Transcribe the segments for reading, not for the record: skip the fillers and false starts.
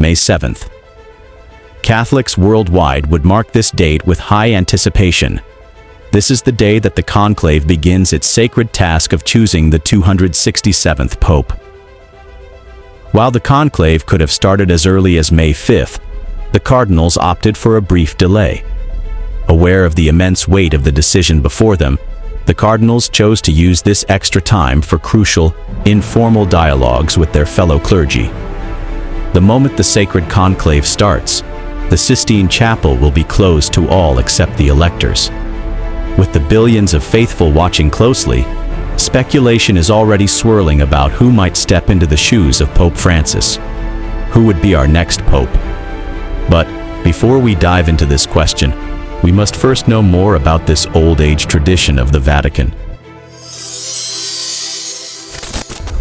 May 7th. Catholics worldwide would mark this date with high anticipation. This is the day that the conclave begins its sacred task of choosing the 267th Pope. While the conclave could have started as early as May 5th, the Cardinals opted for a brief delay. Aware of the immense weight of the decision before them, the Cardinals chose to use this extra time for crucial, informal dialogues with their fellow clergy. The moment the sacred conclave starts, the Sistine Chapel will be closed to all except the electors. With the billions of faithful watching closely, speculation is already swirling about who might step into the shoes of Pope Francis. Who would be our next pope? But before we dive into this question, we must first know more about this old-age tradition of the Vatican.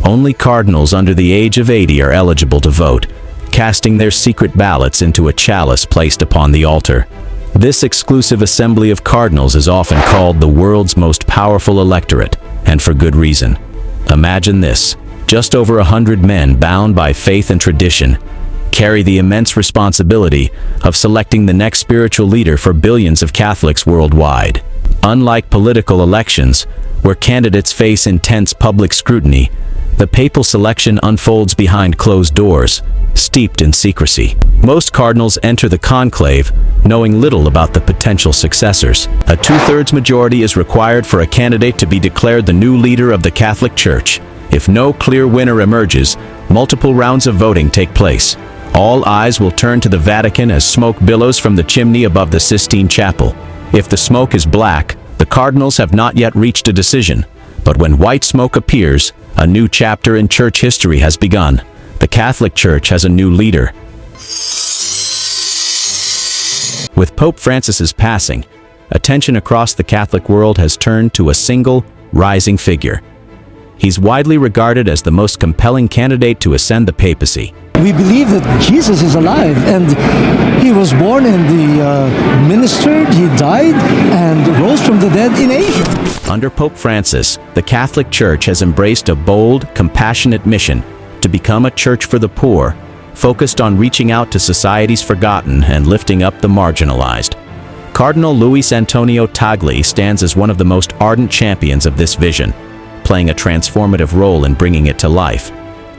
Only cardinals under the age of 80 are eligible to vote, casting their secret ballots into a chalice placed upon the altar. This exclusive assembly of cardinals is often called the world's most powerful electorate, and for good reason. Imagine this: just over 100 men bound by faith and tradition carry the immense responsibility of selecting the next spiritual leader for billions of Catholics worldwide. Unlike political elections, where candidates face intense public scrutiny, the papal selection unfolds behind closed doors, steeped in secrecy. Most cardinals enter the conclave knowing little about the potential successors. A two-thirds majority is required for a candidate to be declared the new leader of the Catholic Church. If no clear winner emerges, multiple rounds of voting take place. All eyes will turn to the Vatican as smoke billows from the chimney above the Sistine Chapel. If the smoke is black, the cardinals have not yet reached a decision. But when white smoke appears, a new chapter in church history has begun. The Catholic Church has a new leader. With Pope Francis's passing, attention across the Catholic world has turned to a single, rising figure. He's widely regarded as the most compelling candidate to ascend the papacy. We believe that Jesus is alive, and he was born and ministered, he died, and rose from the dead in Asia. Under Pope Francis, the Catholic Church has embraced a bold, compassionate mission to become a church for the poor, focused on reaching out to society's forgotten and lifting up the marginalized. Cardinal Luis Antonio Tagle stands as one of the most ardent champions of this vision, playing a transformative role in bringing it to life.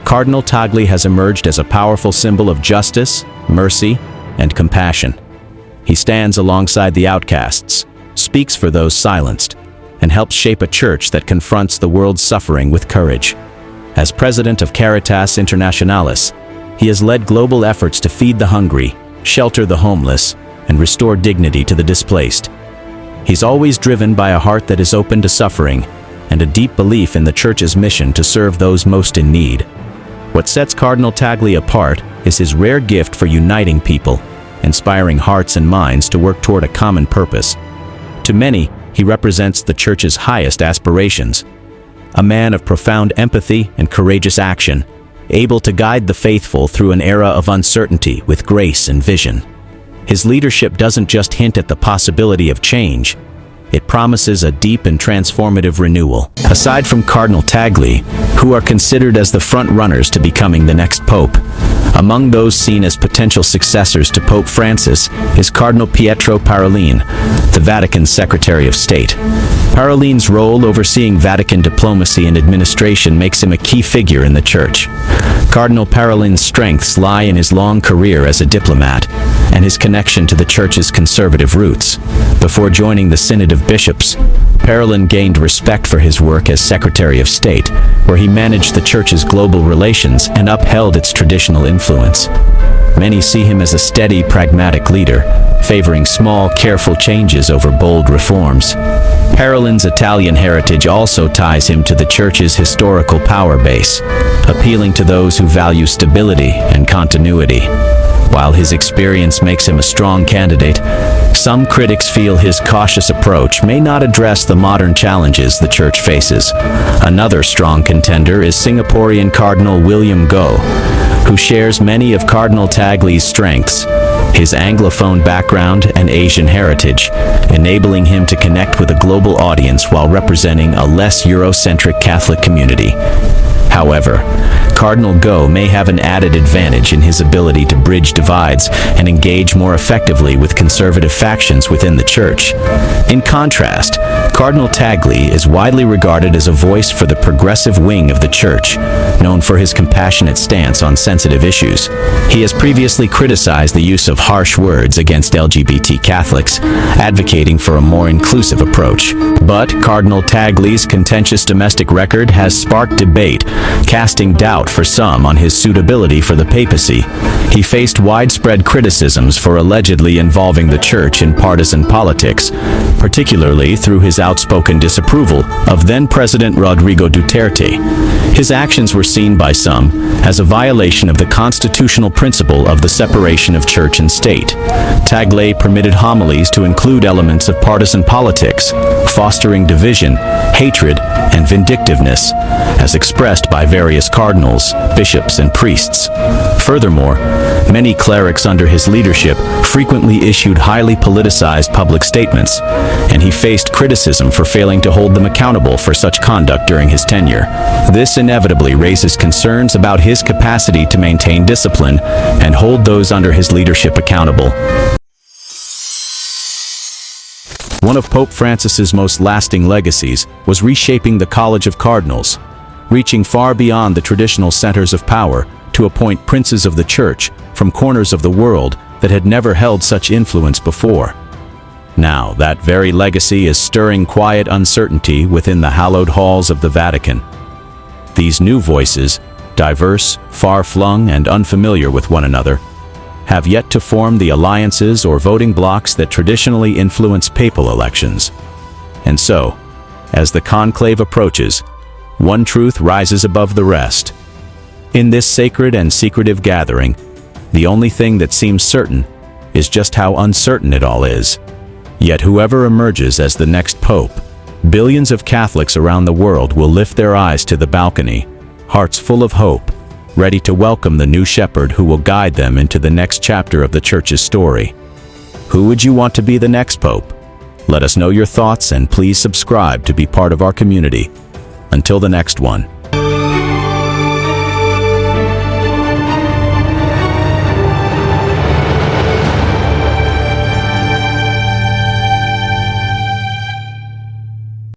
Cardinal Tagle has emerged as a powerful symbol of justice, mercy, and compassion. He stands alongside the outcasts, speaks for those silenced, and helps shape a church that confronts the world's suffering with courage. As president of Caritas Internationalis, he has led global efforts to feed the hungry, shelter the homeless, and restore dignity to the displaced. He's always driven by a heart that is open to suffering and a deep belief in the Church's mission to serve those most in need. What sets Cardinal Tagle apart is his rare gift for uniting people, inspiring hearts and minds to work toward a common purpose. To many, he represents the Church's highest aspirations. A man of profound empathy and courageous action, able to guide the faithful through an era of uncertainty with grace and vision. His leadership doesn't just hint at the possibility of change, it promises a deep and transformative renewal. Aside from Cardinal Tagle, who are considered as the front-runners to becoming the next pope, among those seen as potential successors to Pope Francis is Cardinal Pietro Parolin, the Vatican's Secretary of State. Parolin's role overseeing Vatican diplomacy and administration makes him a key figure in the Church. Cardinal Parolin's strengths lie in his long career as a diplomat and his connection to the Church's conservative roots. Before joining the Synod of Bishops, Parolin gained respect for his work as Secretary of State, where he managed the Church's global relations and upheld its traditional influence. Many see him as a steady, pragmatic leader, favoring small, careful changes over bold reforms. Parolin's Italian heritage also ties him to the Church's historical power base, appealing to those who value stability and continuity. While his experience makes him a strong candidate, some critics feel his cautious approach may not address the modern challenges the Church faces. Another strong contender is Singaporean Cardinal William Goh, who shares many of Cardinal Tagle's strengths, his Anglophone background and Asian heritage, enabling him to connect with a global audience while representing a less Eurocentric Catholic community. However, Cardinal Go may have an added advantage in his ability to bridge divides and engage more effectively with conservative factions within the Church. In contrast, Cardinal Tagle is widely regarded as a voice for the progressive wing of the Church, known for his compassionate stance on sensitive issues. He has previously criticized the use of harsh words against LGBT Catholics, advocating for a more inclusive approach. But Cardinal Tagle's contentious domestic record has sparked debate, casting doubt for some on his suitability for the papacy. He faced widespread criticisms for allegedly involving the Church in partisan politics, particularly through his outspoken disapproval of then-President Rodrigo Duterte. His actions were seen by some as a violation of the constitutional principle of the separation of church and state. Tagle permitted homilies to include elements of partisan politics, fostering division, hatred, and vindictiveness, as expressed by various cardinals, bishops, and priests. Furthermore, many clerics under his leadership frequently issued highly politicized public statements, and he faced criticism for failing to hold them accountable for such conduct during his tenure. This inevitably raises concerns about his capacity to maintain discipline and hold those under his leadership accountable. One of Pope Francis's most lasting legacies was reshaping the College of Cardinals, reaching far beyond the traditional centers of power to appoint princes of the Church from corners of the world that had never held such influence before. Now, that very legacy is stirring quiet uncertainty within the hallowed halls of the Vatican. These new voices, diverse, far-flung, and unfamiliar with one another, have yet to form the alliances or voting blocs that traditionally influence papal elections. And so, as the conclave approaches, one truth rises above the rest. In this sacred and secretive gathering, the only thing that seems certain is just how uncertain it all is. Yet whoever emerges as the next pope, billions of Catholics around the world will lift their eyes to the balcony, hearts full of hope, ready to welcome the new shepherd who will guide them into the next chapter of the Church's story. Who would you want to be the next pope? Let us know your thoughts and please subscribe to be part of our community. Until the next one.